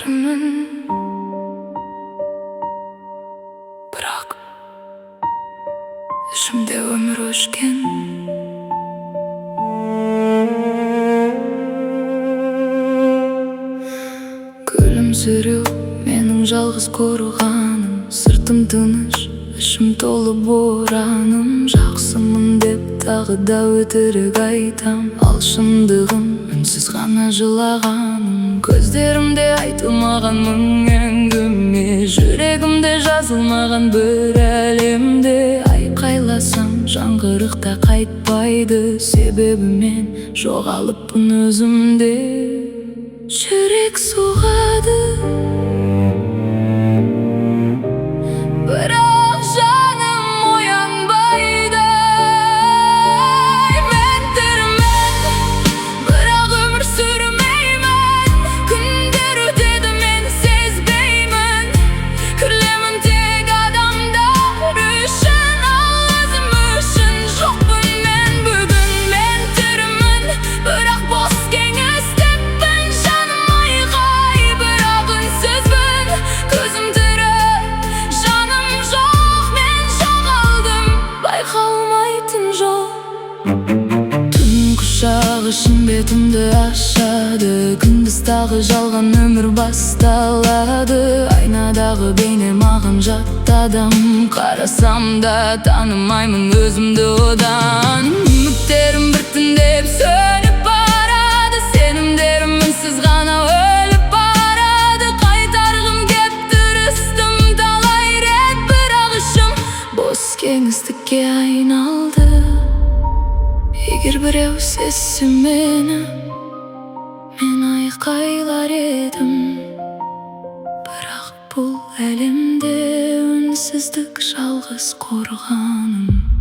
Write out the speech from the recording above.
терімін, бірақ ішімде өмір өшкен. Күлімсіреу менің жалғыз қорғаным, сыртым тыныш, ішім толы бораным. Жақсымын деп тағы да өтірік айтам, ал шындығым үнсіз ғана жылағаным. Көздерімде айтылмаған мың әңгіме, жүрегімде жазылмаған бір әлемде. Айқайласам жаңғырықта қайтпайды, себебі мен жоғалыппын өзімде. Жүрек соғады, бірақ жаным оянбайды. Мен тірімін, бірақ өмір сүрмеймін. Күндер өтеді, мен сезбеймін. Күлемін тек адамдар үшін, ал өзім үшін жоқпын мен бүгін. Мен тірімін, бірақ бос кеңістікпін. Жаным айқай, бірақ үнсізбін. Көзім тірі, жаным жоқ, мен жоғалдым, байқалмайтын жол. Түн құшағы шын бетімді ашады, күндіз тағы жалған өмір басталады. Айнадағы бейне маған жат адам, қарасам да танымаймын өзімді одан. Үміттерім біртіндеп сөніп барады, сенімдерім үнсіз ғана өліп барады. Қайтарғым кеп тырыстым талай рет, бірақ ішім бос кеңістікке айналды. Егер біреу сезсе мені, мен айқайлар едім, бірақ бұл әлемде үнсіздік жалғыз қорғаным.